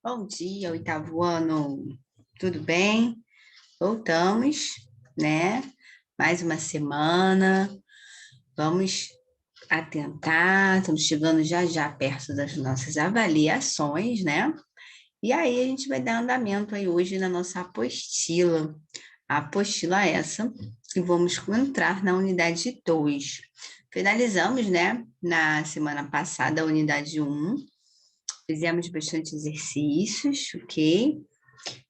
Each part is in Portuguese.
Bom dia, oitavo ano. Tudo bem? Voltamos, né? Mais uma semana. Vamos atentar. Estamos chegando já já perto das nossas avaliações, né? E aí a gente vai dar andamento aí hoje na nossa apostila. A apostila essa que vamos entrar na unidade 2. Finalizamos, né? Na semana passada a unidade 1. Fizemos bastante exercícios, ok?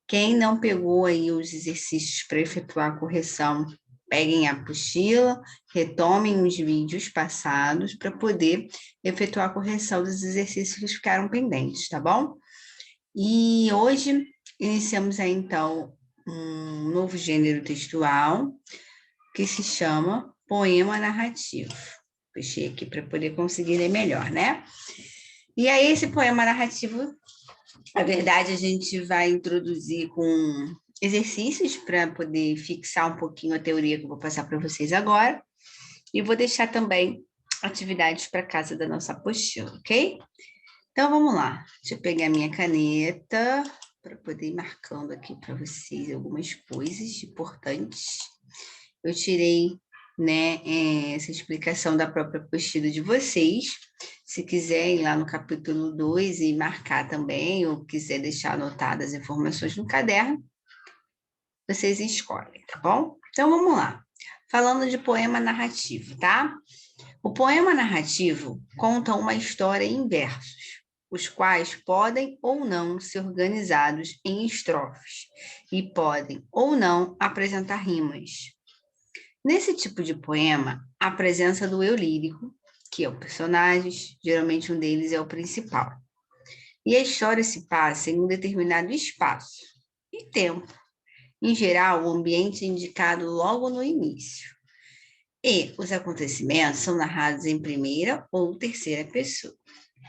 Quem não pegou aí os exercícios para efetuar a correção, peguem a apostila, retomem os vídeos passados para poder efetuar a correção dos exercícios que ficaram pendentes, tá bom? E hoje iniciamos aí então um novo gênero textual que se chama poema narrativo. Puxei aqui para poder conseguir ler melhor, né? E aí esse poema narrativo, na verdade, a gente vai introduzir com exercícios para poder fixar um pouquinho a teoria que eu vou passar para vocês agora. E vou deixar também atividades para casa da nossa apostila, ok? Então vamos lá. Deixa eu pegar minha caneta para poder ir marcando aqui para vocês algumas coisas importantes. Eu tirei, né, essa explicação da própria apostila de vocês. Se quiser ir lá no capítulo 2 e marcar também, ou quiser deixar anotadas as informações no caderno, vocês escolhem, tá bom? Então vamos lá. Falando de poema narrativo, tá? O poema narrativo conta uma história em versos, os quais podem ou não ser organizados em estrofes e podem ou não apresentar rimas. Nesse tipo de poema, a presença do eu lírico, que é o personagem, geralmente um deles é o principal. E a história se passa em um determinado espaço e tempo. Em geral, o ambiente é indicado logo no início. E os acontecimentos são narrados em primeira ou terceira pessoa.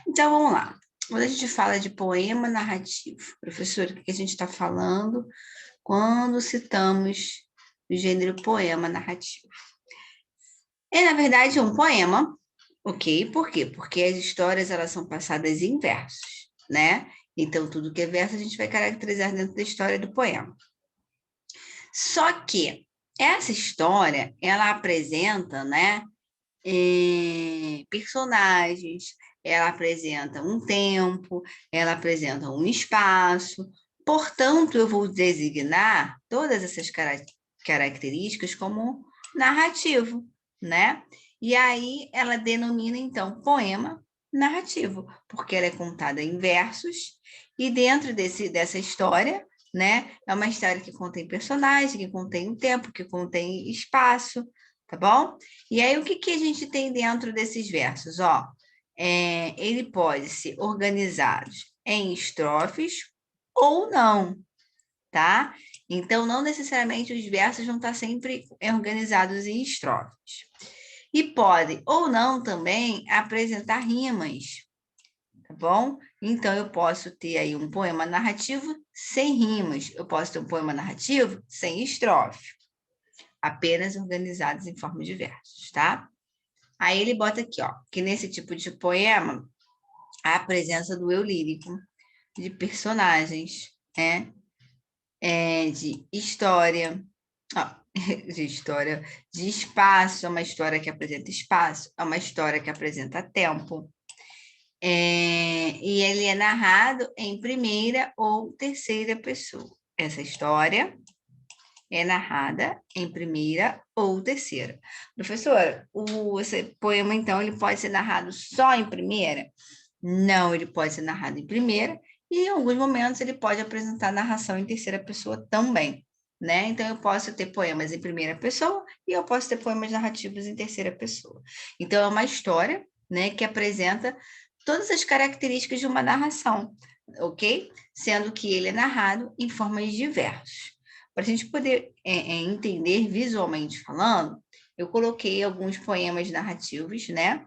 Então, vamos lá. Quando a gente fala de poema narrativo, professor, o que a gente está falando quando citamos o gênero poema narrativo? É, na verdade, um poema, ok? Por quê? Porque as histórias, elas são passadas em versos, né? Então, tudo que é verso, a gente vai caracterizar dentro da história do poema. Só que essa história, ela apresenta, né, personagens, ela apresenta um tempo, ela apresenta um espaço, portanto, eu vou designar todas essas características como narrativo, né? E aí ela denomina, então, poema narrativo, porque ela é contada em versos, e dentro dessa história, né, é uma história que contém personagem, que contém tempo, que contém espaço, tá bom? E aí, o que a gente tem dentro desses versos? Ó, ele pode ser organizado em estrofes ou não, tá? Então, não necessariamente os versos vão estar sempre organizados em estrofes. E pode ou não também apresentar rimas, tá bom? Então, eu posso ter aí um poema narrativo sem rimas, eu posso ter um poema narrativo sem estrofe, apenas organizados em forma de versos, tá? Aí ele bota aqui, ó, que nesse tipo de poema, há a presença do eu lírico, de personagens, né? De história, ó, de história, de espaço, é uma história que apresenta espaço, é uma história que apresenta tempo. E ele é narrado em primeira ou terceira pessoa. Essa história é narrada em primeira ou terceira. Professora, esse poema, então, ele pode ser narrado só em primeira? Não, ele pode ser narrado em primeira e, em alguns momentos, ele pode apresentar narração em terceira pessoa também, né? Então, eu posso ter poemas em primeira pessoa e eu posso ter poemas narrativos em terceira pessoa. Então, é uma história, né, que apresenta todas as características de uma narração, ok? Sendo que ele é narrado em formas de versos. Para a gente poder entender visualmente falando, eu coloquei alguns poemas narrativos, né,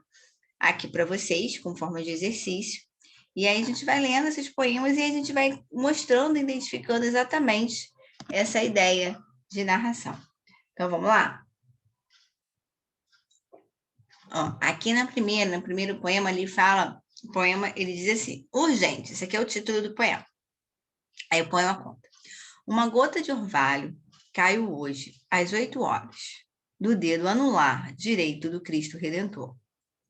aqui para vocês, com forma de exercício. E aí a gente vai lendo esses poemas e a gente vai mostrando, identificando exatamente essa ideia de narração. Então, vamos lá? Ó, aqui no primeiro poema, ele fala, o poema, ele diz assim, urgente, esse aqui é o título do poema. Aí o poema conta. Uma gota de orvalho caiu hoje, às 8 horas, do dedo anular direito do Cristo Redentor,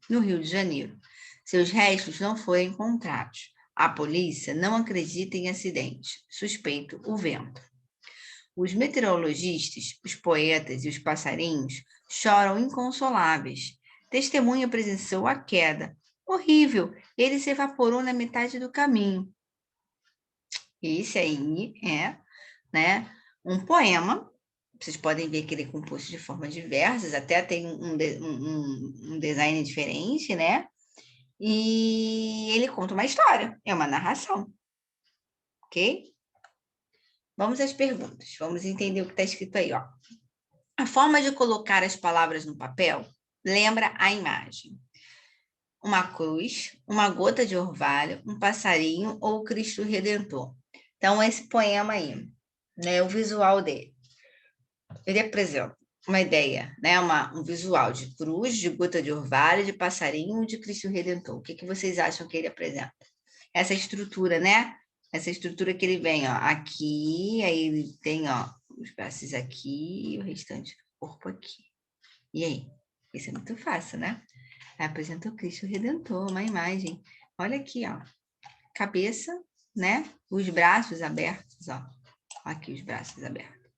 no Rio de Janeiro. Seus restos não foram encontrados. A polícia não acredita em acidente. Suspeito o vento. Os meteorologistas, os poetas e os passarinhos choram inconsoláveis. Testemunha presenciou a queda. Horrível! Ele se evaporou na metade do caminho. Esse aí é, né, um poema. Vocês podem ver que ele é composto de formas diversas, até tem um design diferente, né? E ele conta uma história, é uma narração. Ok? Vamos às perguntas. Vamos entender o que está escrito aí, ó. A forma de colocar as palavras no papel lembra a imagem. Uma cruz, uma gota de orvalho, um passarinho ou o Cristo Redentor. Então, esse poema aí, né, o visual dele. Ele apresenta uma ideia, né, um visual de cruz, de gota de orvalho, de passarinho ou de Cristo Redentor. O que vocês acham que ele apresenta? Essa estrutura, né? Essa estrutura que ele vem, ó, aqui, aí ele tem, ó, os braços aqui e o restante do corpo aqui. E aí? Isso é muito fácil, né? Apresenta o Cristo Redentor, uma imagem. Olha aqui, ó. Cabeça, né? Os braços abertos, ó. Aqui os braços abertos.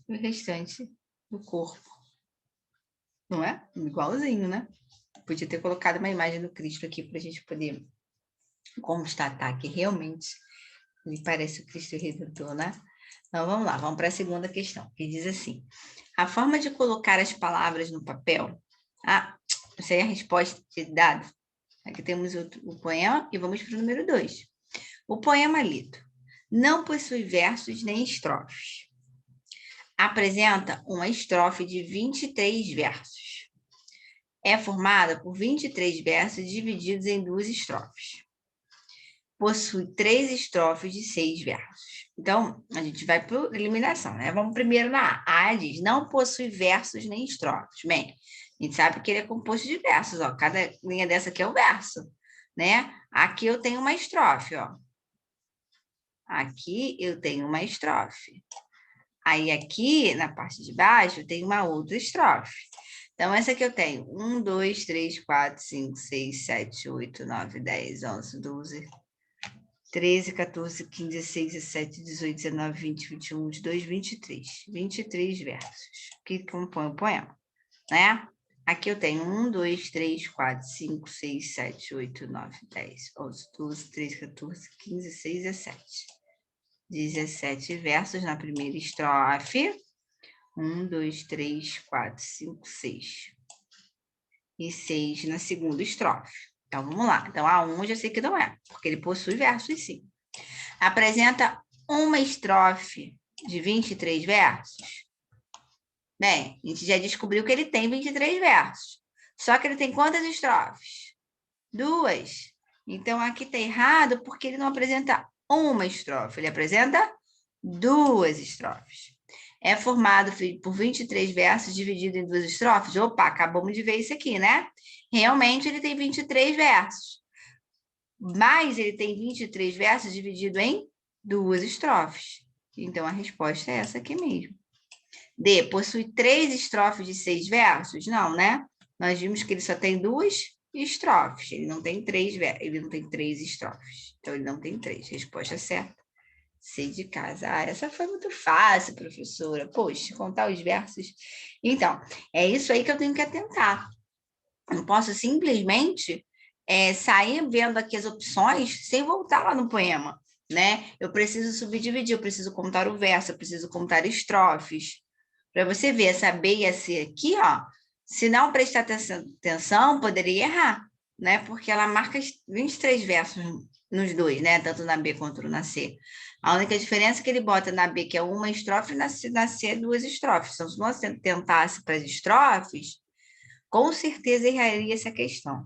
E o restante do corpo. Não é? Igualzinho, né? Podia ter colocado uma imagem do Cristo aqui para a gente poder constatar que realmente ele parece o Cristo Redentor, né? Então, vamos lá, vamos para a segunda questão, que diz assim: a forma de colocar as palavras no papel. Ah, essa é a resposta dada. Aqui temos o poema e vamos para o número 2. O poema lido não possui versos nem estrofes. Apresenta uma estrofe de 23 versos. É formada por 23 versos divididos em 2 estrofes. Possui 3 estrofes de 6 versos. Então, a gente vai para eliminação, né? Vamos primeiro na A. A diz, não possui versos nem estrofes. Bem, a gente sabe que ele é composto de versos, ó. Cada linha dessa aqui é um verso, né? Aqui eu tenho uma estrofe, ó. Aqui eu tenho uma estrofe. Aí aqui, na parte de baixo, eu tenho uma outra estrofe. Então, essa aqui eu tenho 1, 2, 3, 4, 5, 6, 7, 8, 9, 10, 11, 12, 13, 14, 15, 16, 17, 18, 19, 20, 21, 22, 23. 23 versos que compõem o poema, né? Aqui eu tenho 1, 2, 3, 4, 5, 6, 7, 8, 9, 10, 11, 12, 13, 14, 15, 16, 17. 17 versos na primeira estrofe. 1, 2, 3, 4, 5, 6. E 6 na segunda estrofe. Então, vamos lá. Então, a 1 eu já sei que não é, porque ele possui versos, sim. Apresenta uma estrofe de 23 versos. Bem, a gente já descobriu que ele tem 23 versos. Só que ele tem quantas estrofes? 2. Então, aqui está errado porque ele não apresenta uma estrofe. Ele apresenta 2 estrofes. É formado por 23 versos dividido em 2 estrofes. Opa, acabamos de ver isso aqui, né? Realmente ele tem 23 versos. Mas ele tem 23 versos dividido em 2 estrofes. Então, a resposta é essa aqui mesmo. D, possui 3 estrofes de 6 versos? Não, né? Nós vimos que ele só tem 2 estrofes. Ele não tem 3 estrofes. Então, ele não tem 3. Resposta certa. C de casa. Ah, essa foi muito fácil, professora. Poxa, contar os versos. Então, é isso aí que eu tenho que atentar. Não posso simplesmente sair vendo aqui as opções sem voltar lá no poema, né? Eu preciso subdividir, eu preciso contar o verso, eu preciso contar estrofes. Para você ver, essa B e a C aqui, ó, se não prestar atenção, poderia errar, né? Porque ela marca 23 versos nos dois, né? Tanto na B quanto na C. A única diferença é que ele bota na B, que é uma estrofe, e na C, 2 estrofes. Então, se nós tentasse para as estrofes, com certeza erraria essa questão.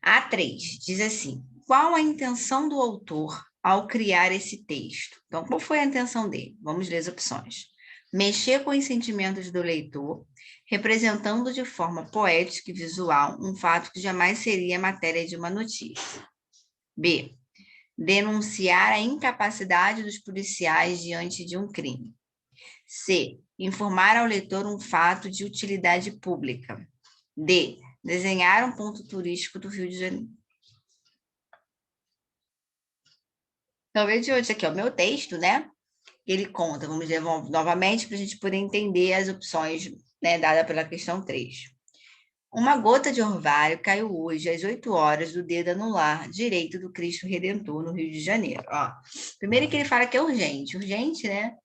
A 3 diz assim: qual a intenção do autor ao criar esse texto? Então, qual foi a intenção dele? Vamos ler as opções. Mexer com os sentimentos do leitor, representando de forma poética e visual um fato que jamais seria matéria de uma notícia. B. denunciar a incapacidade dos policiais diante de um crime. C, informar ao leitor um fato de utilidade pública. D, desenhar um ponto turístico do Rio de Janeiro. Então, veja hoje aqui, ó, o meu texto, né? Ele conta, vamos ler novamente para a gente poder entender as opções, né, dadas pela questão 3. Uma gota de orvalho caiu hoje às 8 horas do dedo anular direito do Cristo Redentor no Rio de Janeiro. Ó, primeiro que ele fala que é urgente. Urgente, né?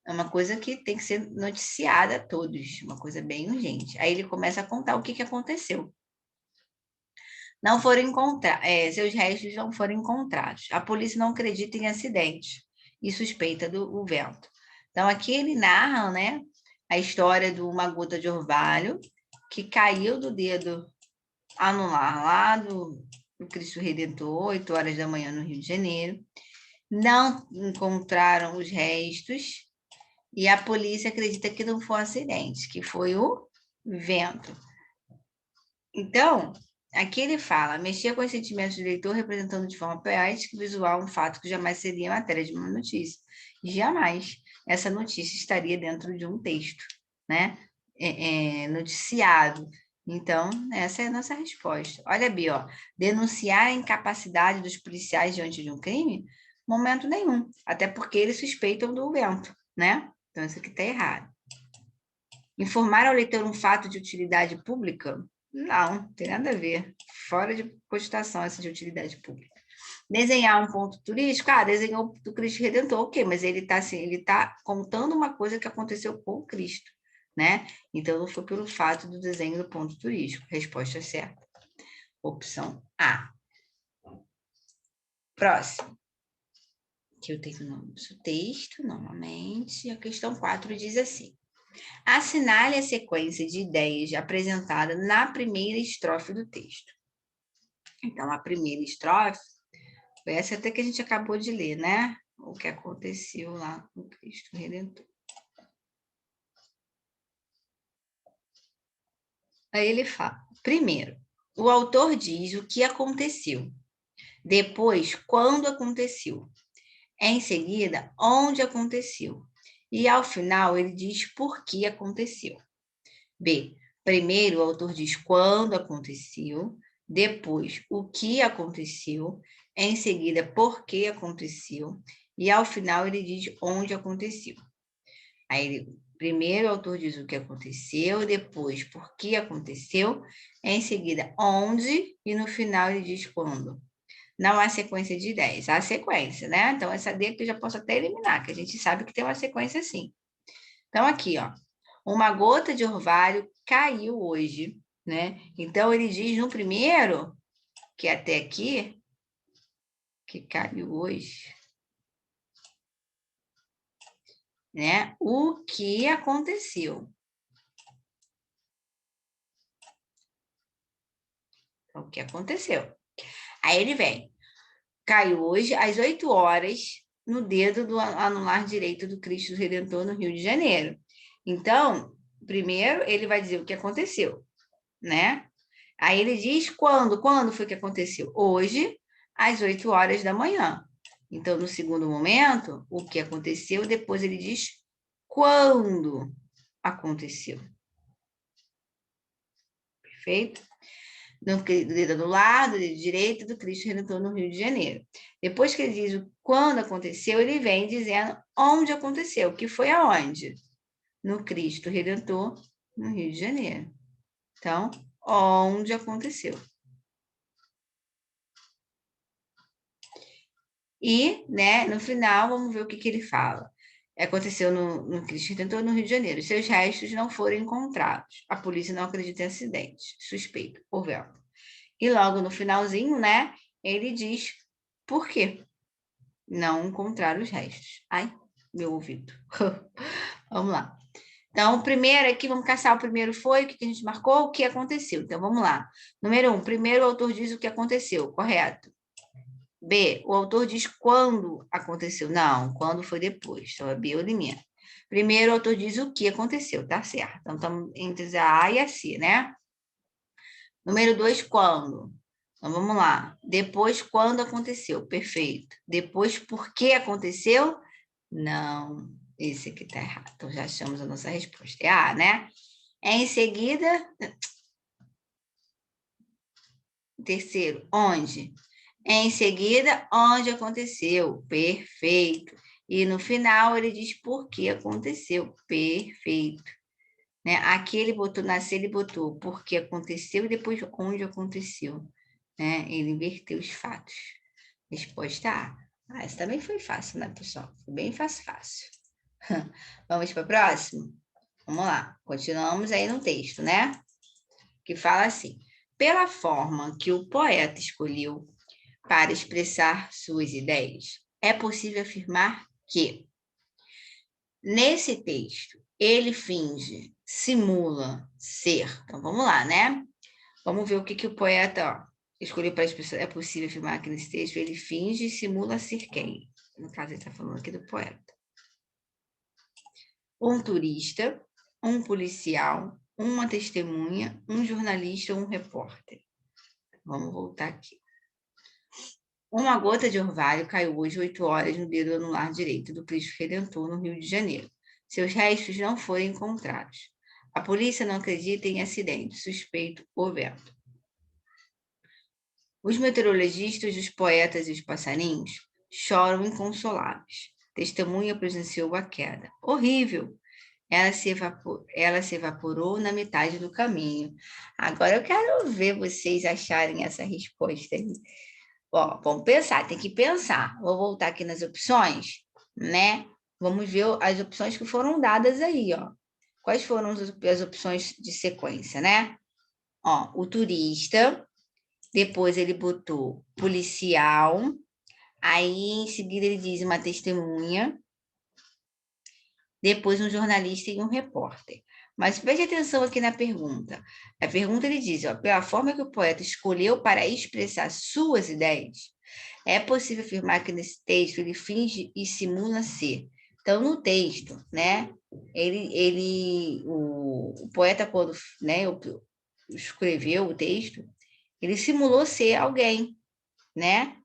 É uma coisa que tem que ser noticiada a todos, uma coisa bem urgente. Aí ele começa a contar o que aconteceu. Não foram encontrados, seus restos não foram encontrados. A polícia não acredita em acidente e suspeita do vento. Então, aqui ele narra, né, a história de uma gota de orvalho que caiu do dedo anular lá do Cristo Redentor, 8 horas da manhã no Rio de Janeiro. Não encontraram os restos e a polícia acredita que não foi um acidente, que foi o vento. Então, aqui ele fala, mexer com os sentimentos do leitor representando de forma poética e visual um fato que jamais seria matéria de uma notícia. Jamais essa notícia estaria dentro de um texto, né? Noticiado. Então, essa é a nossa resposta. Olha, Bia, ó, denunciar a incapacidade dos policiais diante de um crime? Momento nenhum, até porque eles suspeitam do vento, né? Então, isso aqui está errado. Informar ao leitor um fato de utilidade pública? Não tem nada a ver. Fora de cogitação essa de utilidade pública. Desenhar um ponto turístico? Ah, desenhou do Cristo Redentor, ok, mas ele está assim, ele tá contando uma coisa que aconteceu com o Cristo, né? Então, não foi pelo fato do desenho do ponto turístico. Resposta certa. Opção A. Próximo. Aqui eu tenho o nome do texto, normalmente. A questão 4 diz assim. Assinale a sequência de ideias apresentada na primeira estrofe do texto. Então, a primeira estrofe foi essa até que a gente acabou de ler, né? O que aconteceu lá com Cristo Redentor. Aí ele fala, primeiro, o autor diz o que aconteceu. Depois, quando aconteceu. Em seguida, onde aconteceu. E ao final, ele diz por que aconteceu. B. Primeiro, o autor diz quando aconteceu, depois, o que aconteceu, em seguida, por que aconteceu, e ao final ele diz onde aconteceu. Aí, primeiro, o autor diz o que aconteceu, depois, por que aconteceu, em seguida, onde, e no final ele diz quando. Não há sequência de ideias, há sequência, né? Então, essa D aqui eu já posso até eliminar, que a gente sabe que tem uma sequência assim. Então, aqui, ó, uma gota de orvalho caiu hoje, né? Então, ele diz no primeiro, que até aqui, que caiu hoje, né? O que aconteceu. Então, o que aconteceu? Aí ele vem, caiu hoje às 8 horas no dedo do anular direito do Cristo Redentor no Rio de Janeiro. Então, primeiro ele vai dizer o que aconteceu, né? Aí ele diz quando foi que aconteceu? Hoje, às 8 horas da manhã. Então, no segundo momento, o que aconteceu, depois ele diz quando aconteceu. Perfeito? No dedo do lado, dedo direito do Cristo Redentor no Rio de Janeiro. Depois que ele diz o quando aconteceu, ele vem dizendo onde aconteceu, que foi aonde? No Cristo Redentor no Rio de Janeiro. Então, onde aconteceu. E, né, no final, vamos ver o que ele fala. Aconteceu no Cristo Redentor, no Rio de Janeiro. Seus restos não foram encontrados. A polícia não acredita em acidente. Suspeito, por vento. E logo no finalzinho, né, ele diz por quê não encontrar os restos. Ai, meu ouvido. Vamos lá. Então, o primeiro aqui, vamos caçar o primeiro foi, o que a gente marcou, o que aconteceu. Então, vamos lá. Número 1, primeiro o autor diz o que aconteceu, correto? B, o autor diz quando aconteceu. Não, quando foi depois. Então, a B eu elimino. Primeiro, o autor diz o que aconteceu, tá certo. Então, estamos entre a A e a C, né? Número 2, quando? Então, vamos lá. Depois, quando aconteceu? Perfeito. Depois, por que aconteceu? Não. Esse aqui está errado. Então, já achamos a nossa resposta. É A, né? Em seguida, terceiro, onde? Em seguida, onde aconteceu? Perfeito. E no final, ele diz por que aconteceu. Perfeito. Né? Aqui ele botou, nascer, ele botou porque aconteceu e depois onde aconteceu. Né? Ele inverteu os fatos. Resposta A. Ah, essa também foi fácil, né, pessoal? Foi bem fácil, fácil. Vamos para o próximo? Vamos lá. Continuamos aí no texto, né? Que fala assim: pela forma que o poeta escolheu para expressar suas ideias, é possível afirmar que, nesse texto, ele finge, simula ser. Então, vamos lá, né? Vamos ver o que o poeta escolheu para expressar. É possível afirmar que nesse texto ele finge e simula ser quem? No caso, ele está falando aqui do poeta. Um turista, um policial, uma testemunha, um jornalista ou um repórter. Vamos voltar aqui. Uma gota de orvalho caiu hoje 8 horas no dedo anular direito do Cristo Redentor, no Rio de Janeiro. Seus restos não foram encontrados. A polícia não acredita em acidente, suspeito ou vento. Os meteorologistas, os poetas e os passarinhos choram inconsoláveis. Testemunha presenciou a queda. Horrível! Ela se evaporou na metade do caminho. Agora eu quero ver vocês acharem essa resposta aí. Ó, vamos pensar, tem que pensar. Vou voltar aqui nas opções, né? Vamos ver as opções que foram dadas aí, ó. Quais foram as opções de sequência, né? Ó, o turista, depois ele botou policial, aí em seguida ele diz uma testemunha, depois um jornalista e um repórter. Mas preste atenção aqui na pergunta. A pergunta ele diz, ó, pela forma que o poeta escolheu para expressar suas ideias, é possível afirmar que nesse texto ele finge e simula ser. Então, no texto, né, o poeta, quando, né, escreveu o texto, ele simulou ser alguém, né?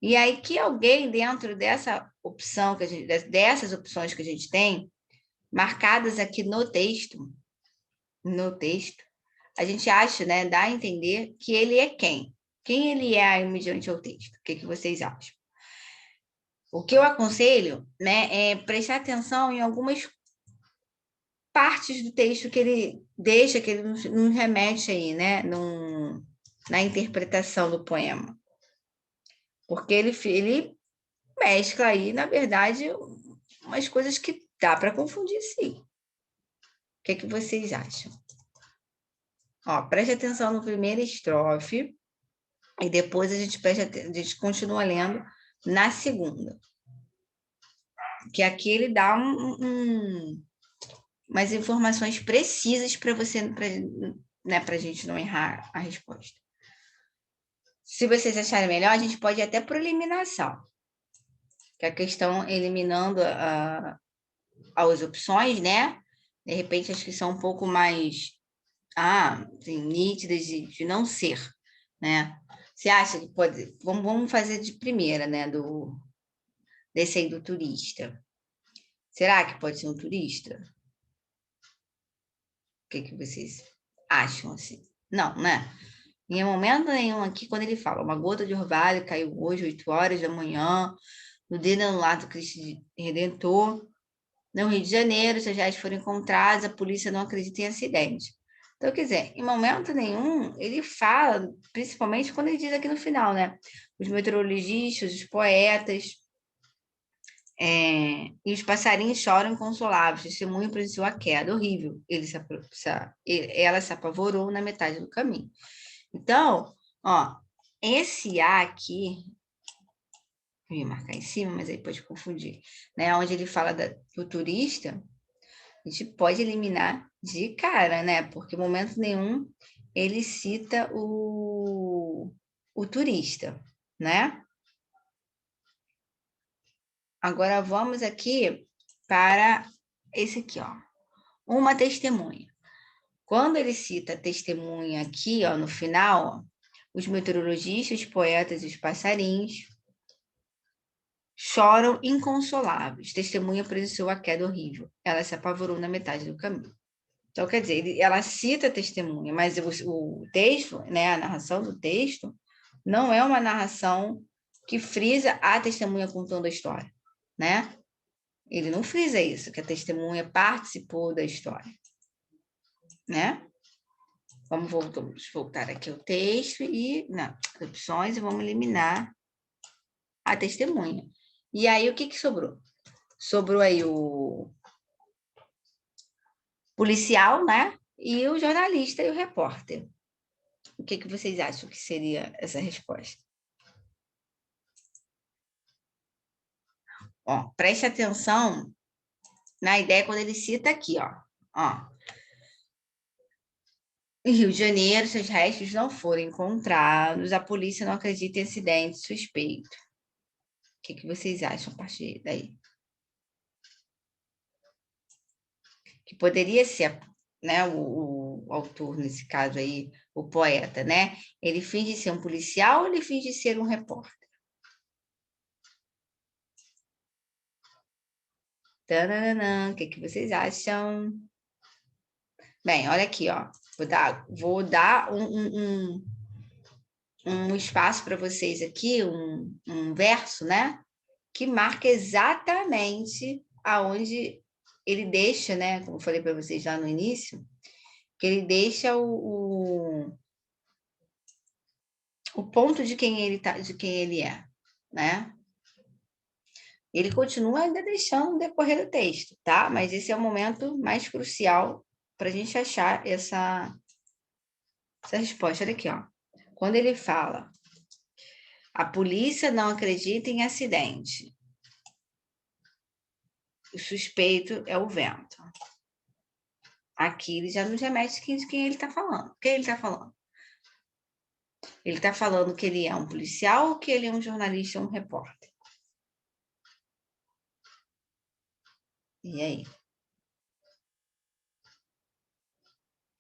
E aí que alguém dentro dessa opção que dessas opções que a gente tem, marcadas aqui no texto, a gente acha, né, dá a entender que ele é quem? Quem ele é aí mediante ao texto? O que vocês acham? O que eu aconselho, né, é prestar atenção em algumas partes do texto que ele deixa, que ele nos remete aí, né, na interpretação do poema. Porque ele mescla aí, na verdade, umas coisas que dá para confundir, sim. O que vocês acham? Ó, preste atenção no primeiro estrofe e depois a gente continua lendo na segunda. Que aqui ele dá umas informações precisas para você, né, para a gente não errar a resposta. Se vocês acharem melhor, a gente pode ir até por eliminação. Que a questão eliminando as opções, né? De repente, acho que são um pouco mais assim, nítidas de não ser, né? Você acha que pode... Vamos fazer de primeira, né? Desse aí do turista. Será que pode ser um turista? O que vocês acham, assim? Não, né? Em momento nenhum aqui, quando ele fala, uma gota de orvalho caiu hoje, 8 horas da manhã, no dedo anular do Cristo Redentor, no Rio de Janeiro, seus restos foram encontrados, a polícia não acredita em acidente. Então, quer dizer, em momento nenhum, ele fala, principalmente quando ele diz aqui no final, né? Os meteorologistas, os poetas, e os passarinhos choram inconsoláveis, testemunho presenciou a queda, horrível. Ela se apavorou na metade do caminho. Então, ó, esse A aqui, eu ia marcar em cima, mas aí pode confundir, né? Onde ele fala do turista, a gente pode eliminar de cara, né? Porque em momento nenhum ele cita o turista, né? Agora vamos aqui para esse aqui, ó. Uma testemunha. Quando ele cita testemunha aqui, ó, no final, ó, Os meteorologistas, os poetas e os passarinhos choram inconsoláveis. Testemunha presenciou a queda horrível. Ela se apavorou na metade do caminho. Então, quer dizer, ela cita a testemunha, mas o texto, né, a narração do texto, não é uma narração que frisa a testemunha contando a história, né? Ele não frisa isso, que a testemunha participou da história, né? Vamos voltar aqui ao texto e nas opções e vamos eliminar a testemunha. E aí, o que sobrou? Sobrou aí o policial, né? E o jornalista e o repórter. O que vocês acham que seria essa resposta? Ó, preste atenção na ideia quando ele cita aqui, ó. Em Rio de Janeiro, seus restos não foram encontrados, a polícia não acredita em acidente suspeito. O que vocês acham a partir daí? Que poderia ser, né, o autor, nesse caso aí, o poeta, né? Ele finge ser um policial ou ele finge ser um repórter? Tananã, o que vocês acham? Bem, olha aqui, ó. Vou dar um espaço para vocês aqui, um verso, né? Que marca exatamente aonde ele deixa, né? Como eu falei para vocês lá no início, que ele deixa o ponto de quem ele tá, de quem ele é, né? Ele continua ainda deixando decorrer o texto, tá? Mas esse é o momento mais crucial para a gente achar essa resposta. Olha aqui, ó. Quando ele fala, a polícia não acredita em acidente. O suspeito é o vento. Aqui ele já nos remete de quem ele está falando. Quem ele está falando? Ele está falando que ele é um policial ou que ele é um jornalista ou um repórter? E aí?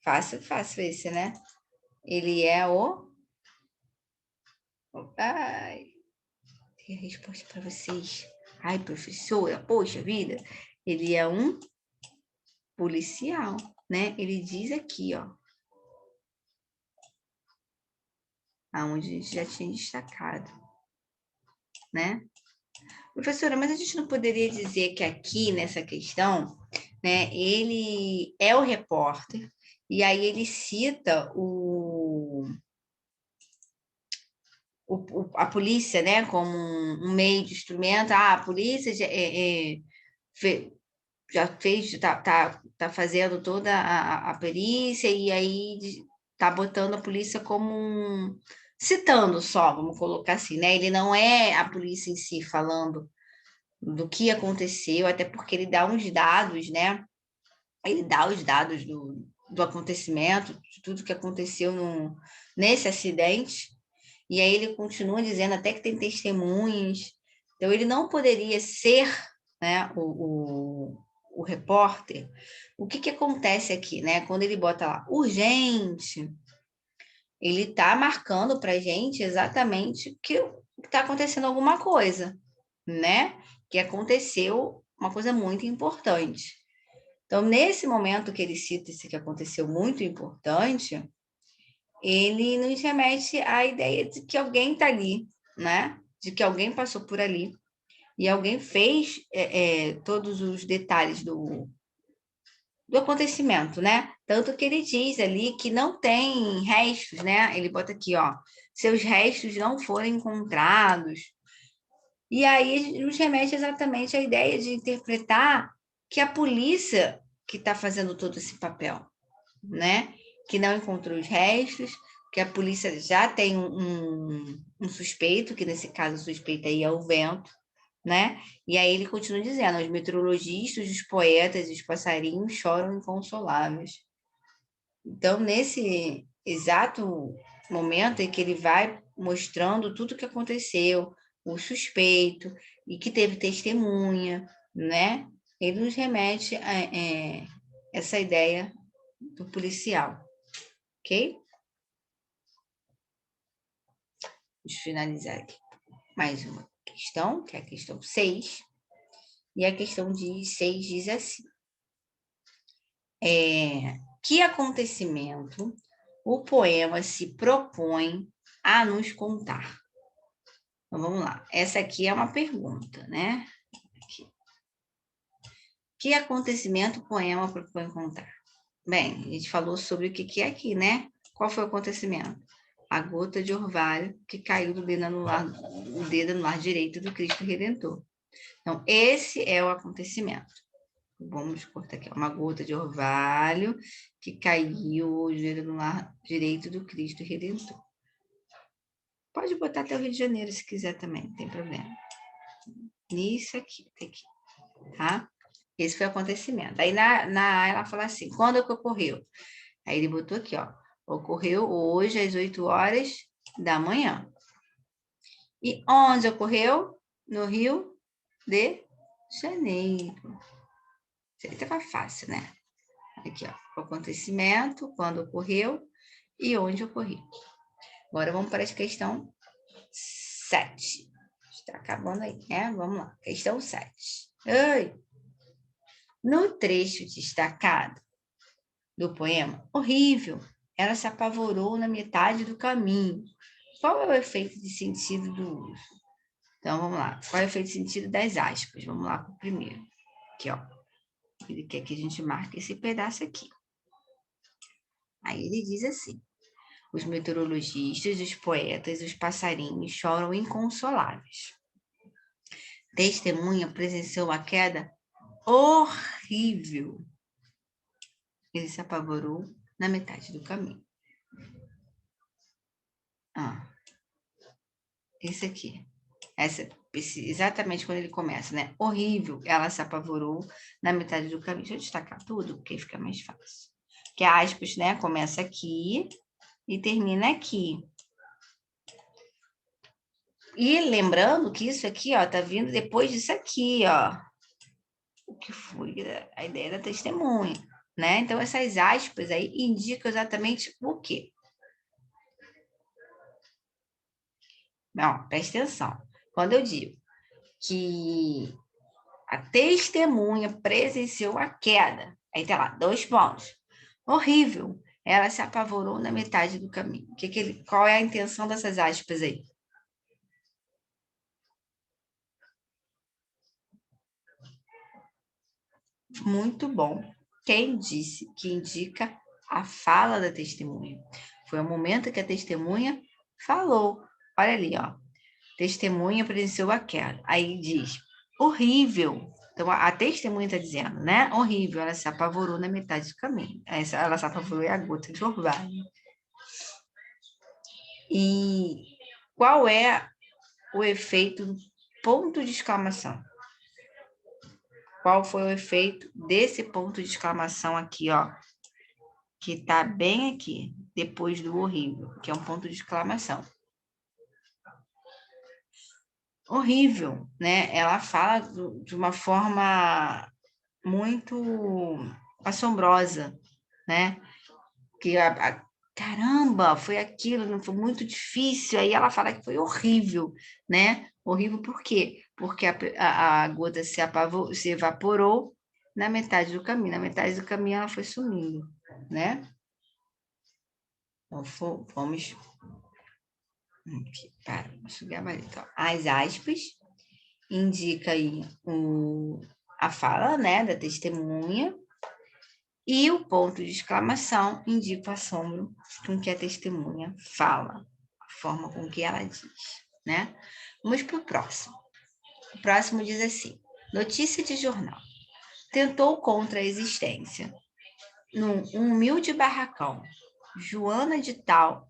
Fácil, fácil esse, né? Ele é o... Ai, tem a resposta para vocês. Ai, professora, poxa vida. Ele é um policial, né? Ele diz aqui, ó. Aonde a gente já tinha destacado, né? Professora, mas a gente não poderia dizer que aqui, nessa questão, né, ele é o repórter, e aí ele cita a polícia, né, como um meio de instrumento. Ah, a polícia já fez, tá fazendo toda a perícia, e aí tá botando a polícia como citando só, vamos colocar assim, né? Ele não é a polícia em si falando do que aconteceu, até porque ele dá uns dados, né? Ele dá os dados do acontecimento, de tudo que aconteceu nesse acidente, e aí ele continua dizendo até que tem testemunhas. Então, ele não poderia ser, né, o repórter. O que acontece aqui, né? Quando ele bota lá urgente, ele está marcando para a gente exatamente que está acontecendo alguma coisa, né? Que aconteceu uma coisa muito importante. Então, nesse momento que ele cita isso que aconteceu muito importante, ele nos remete à ideia de que alguém está ali, né? De que alguém passou por ali e alguém fez todos os detalhes do acontecimento, né? Tanto que ele diz ali que não tem restos, né? Ele bota aqui, ó, seus restos não foram encontrados. E aí nos remete exatamente à ideia de interpretar que a polícia que está fazendo todo esse papel, né? Que não encontrou os restos, que a polícia já tem um suspeito, que nesse caso o suspeito aí é o vento, né? E aí ele continua dizendo, os meteorologistas, os poetas e os passarinhos choram inconsoláveis. Então, nesse exato momento em que ele vai mostrando tudo o que aconteceu, o suspeito, e que teve testemunha, né? Ele nos remete a essa ideia do policial, ok? Vamos finalizar aqui. Mais uma questão, que é a questão 6. E a questão 6 diz assim. Que acontecimento o poema se propõe a nos contar? Então, vamos lá. Essa aqui é uma pergunta, né? Aqui. Que acontecimento o poema propõe contar? Bem, a gente falou sobre o que é aqui, né? Qual foi o acontecimento? A gota de orvalho que caiu do dedo anular direito do Cristo Redentor. Então, esse é o acontecimento. Vamos cortar aqui. Uma gota de orvalho que caiu do dedo anular direito do Cristo Redentor. Pode botar até o Rio de Janeiro se quiser também, não tem problema. Nisso aqui, tá? Esse foi o acontecimento. Aí ela fala assim, quando que ocorreu? Aí ele botou aqui, ó. Ocorreu hoje às 8 horas da manhã. E onde ocorreu? No Rio de Janeiro. Isso aí estava fácil, né? Aqui, ó. O acontecimento, quando ocorreu e onde ocorreu. Agora vamos para a questão 7. Está acabando aí, né? Vamos lá. Questão 7. Oi! No trecho destacado do poema, horrível, ela se apavorou na metade do caminho. Qual é o efeito de sentido do uso? Então, vamos lá. Qual é o efeito de sentido das aspas? Vamos lá para o primeiro. Aqui, ó. Ele quer que a gente marque esse pedaço aqui. Aí ele diz assim. Os meteorologistas, os poetas, os passarinhos choram inconsoláveis. Testemunha presenciou a queda horrível. Ele se apavorou na metade do caminho. Esse aqui. Exatamente quando ele começa, né? Horrível. Ela se apavorou na metade do caminho. Deixa eu destacar tudo, porque fica mais fácil. Que a aspas, né? Começa aqui e termina aqui. E lembrando que isso aqui, ó, tá vindo depois disso aqui, ó. O que foi a ideia da testemunha, né? Então, essas aspas aí indicam exatamente o quê? Não, presta atenção. Quando eu digo que a testemunha presenciou a queda, aí tá lá, 2 pontos. Horrível. Ela se apavorou na metade do caminho. Qual é a intenção dessas aspas aí? Muito bom. Quem disse que indica a fala da testemunha? Foi o momento que a testemunha falou. Olha ali, ó. Testemunha presenciou a queda. Aí diz, horrível. Então, a testemunha está dizendo, né? Horrível. Ela se apavorou na metade do caminho. Ela se apavorou é a gota de orvalho. E qual é o efeito do ponto de exclamação? Qual foi o efeito desse ponto de exclamação aqui, ó? Que está bem aqui, depois do horrível, que é um ponto de exclamação. Horrível, né? Ela fala de uma forma muito assombrosa, né? Que caramba, foi aquilo, não foi muito difícil. Aí ela fala que foi horrível, né? Horrível por quê? Porque a gota se evaporou na metade do caminho. Na metade do caminho ela foi sumindo, né? Então, vamos para o gabarito. As aspas indica aí a fala, né, da testemunha, e o ponto de exclamação indica o assombro com que a testemunha fala, a forma com que ela diz, né? Vamos para o próximo. O próximo diz assim, notícia de jornal. Tentou contra a existência. Num humilde barracão, Joana de Tal,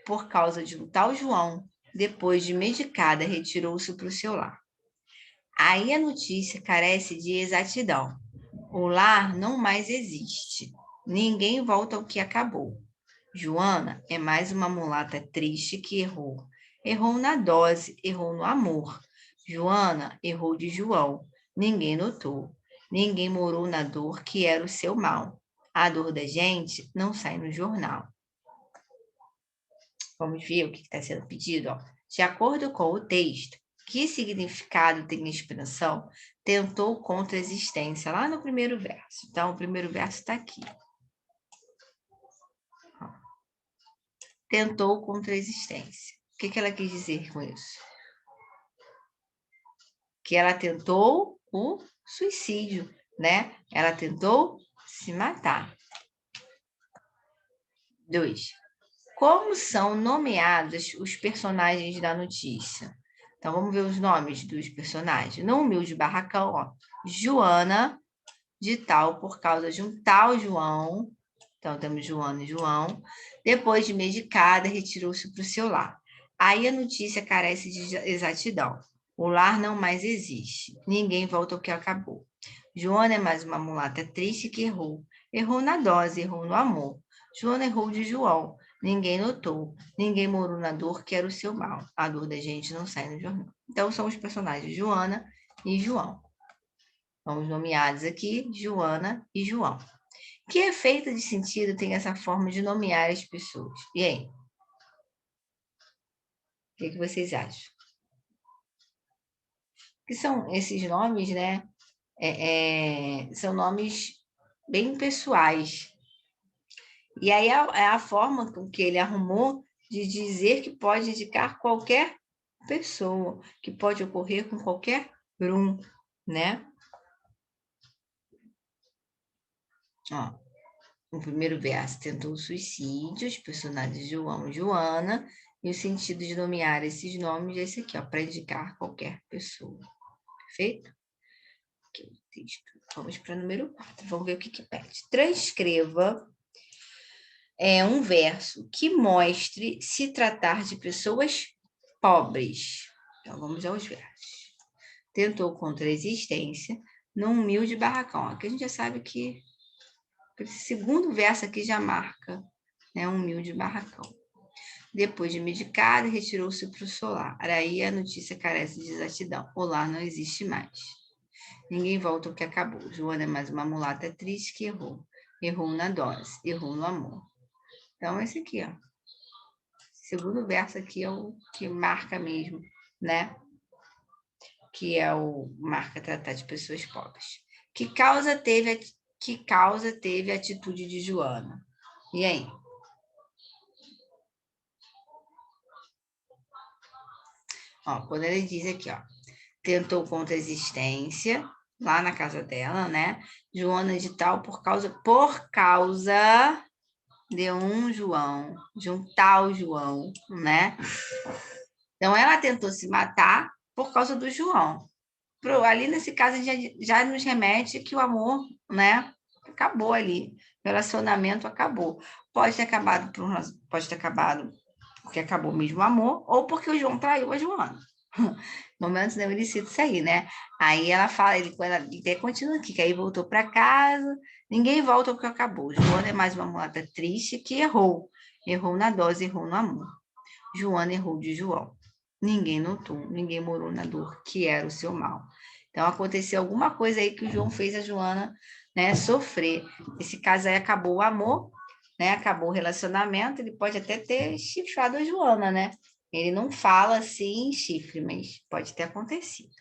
por causa de um tal João, depois de medicada, retirou-se para o seu lar. Aí a notícia carece de exatidão. O lar não mais existe. Ninguém volta ao que acabou. Joana é mais uma mulata triste que errou. Errou na dose, errou no amor. Joana errou de João. Ninguém notou. Ninguém morou na dor que era o seu mal. A dor da gente não sai no jornal. Vamos ver o que está sendo pedido, ó. De acordo com o texto, que significado tem a expressão tentou contra a existência? Lá no primeiro verso. Então, o primeiro verso está aqui. Tentou contra a existência. O que ela quis dizer com isso? Que ela tentou o suicídio, né? Ela tentou se matar. 2. Como são nomeados os personagens da notícia? Então, vamos ver os nomes dos personagens. No humilde barracão, ó, Joana, de tal, por causa de um tal João. Então, temos Joana e João. Depois de medicada, retirou-se para o seu lar. Aí a notícia carece de exatidão. O lar não mais existe. Ninguém volta ao que acabou. Joana é mais uma mulata triste que errou. Errou na dose, errou no amor. Joana errou de João. Ninguém notou. Ninguém morou na dor que era o seu mal. A dor da gente não sai no jornal. Então, são os personagens Joana e João. Vamos nomeados aqui, Joana e João. Que efeito de sentido tem essa forma de nomear as pessoas? E aí? O que vocês acham? Que são esses nomes, né? São nomes bem pessoais. E aí é a forma com que ele arrumou de dizer que pode indicar qualquer pessoa, que pode ocorrer com qualquer um, né? Ó, no primeiro verso, tentou o suicídio, os personagens João e Joana, e o sentido de nomear esses nomes é esse aqui, ó, para indicar qualquer pessoa. Perfeito? Aqui o texto. Vamos para o número 4. Vamos ver o que pede. Transcreva um verso que mostre se tratar de pessoas pobres. Então, vamos aos versos. Tentou contra a existência num humilde barracão. Aqui a gente já sabe que esse segundo verso aqui já marca, né, um humilde barracão. Depois de medicada, retirou-se para o solar. Aí a notícia carece de exatidão. O lar não existe mais. Ninguém volta ao que acabou. Joana é mais uma mulata triste que errou. Errou na dose, errou no amor. Então, esse aqui, ó. Segundo verso aqui é o que marca mesmo, né? Que é o marca tratar de pessoas pobres. Que causa teve a atitude de Joana? E aí? Ó, quando ele diz aqui, ó, tentou contra a existência, lá na casa dela, né? Joana de tal por causa de um João, de um tal João, né? Então, ela tentou se matar por causa do João. Ali, nesse caso, já nos remete que o amor, né? Acabou ali. O relacionamento acabou. Pode ter acabado porque acabou mesmo o amor, ou porque o João traiu a Joana. Momentos não ele cita isso aí, né? Aí ela fala, ele até continua aqui, que aí voltou para casa, ninguém volta ao que acabou. Joana é mais uma mulata triste que errou. Errou na dose, errou no amor. Joana errou de João. Ninguém notou, ninguém morou na dor, que era o seu mal. Então, aconteceu alguma coisa aí que o João fez a Joana, né, sofrer. Esse caso aí acabou o amor, né, acabou o relacionamento, ele pode até ter chifrado a Joana, né? Ele não fala assim em chifre, mas pode ter acontecido.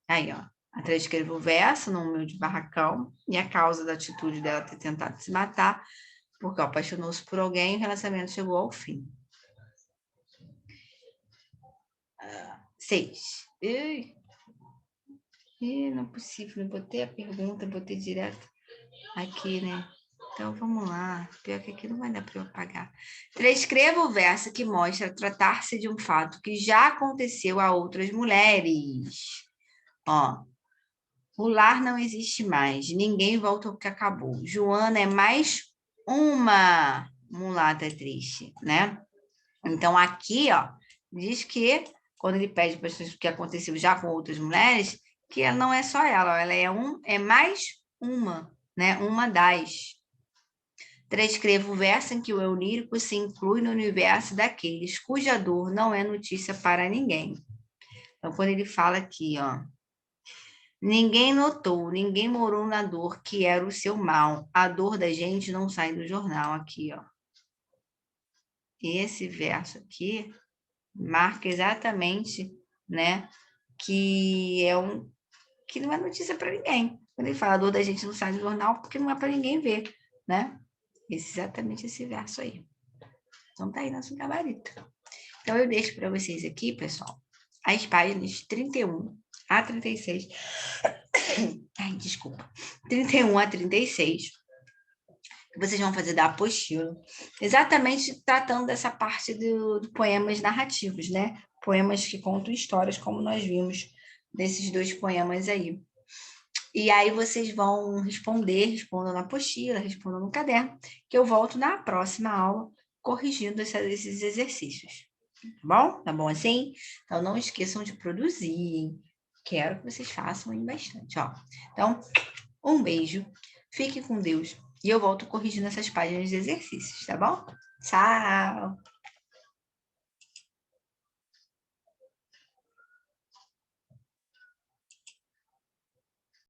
Aí, ó, a transcreva o verso no humilde barracão e a causa da atitude dela ter tentado se matar, porque apaixonou-se por alguém e o relacionamento chegou ao fim. 6. Não é possível, não botei a pergunta, botei direto aqui, né? Então, vamos lá. Pior que aqui não vai dar para eu apagar. Transcreva o verso que mostra tratar-se de um fato que já aconteceu a outras mulheres. Ó, o lar não existe mais. Ninguém volta ao que acabou. Joana é mais uma mulata triste, né? Então, aqui, ó, diz que quando ele pede para o que aconteceu já com outras mulheres, que ela não é só ela é mais uma, né? Uma das. Transcreva o verso em que o eu lírico se inclui no universo daqueles cuja dor não é notícia para ninguém. Então, quando ele fala aqui, ó, ninguém notou, ninguém morou na dor que era o seu mal. A dor da gente não sai do jornal aqui, ó. Esse verso aqui marca exatamente, né, que não é notícia para ninguém. Quando ele fala, a dor da gente não sai no jornal, porque não é para ninguém ver, né? Exatamente esse verso aí. Então tá aí nosso gabarito. Então eu deixo para vocês aqui, pessoal, as páginas 31 a 36. Ai, desculpa. 31 a 36. Que vocês vão fazer da apostila. Exatamente tratando dessa parte do poemas narrativos, né? Poemas que contam histórias, como nós vimos desses 2 poemas aí. E aí vocês vão respondam na apostila, respondam no caderno, que eu volto na próxima aula corrigindo esses exercícios. Tá bom? Tá bom assim? Então não esqueçam de produzir. Quero que vocês façam aí bastante, ó. Então, um beijo, fique com Deus e eu volto corrigindo essas páginas de exercícios, tá bom? Tchau!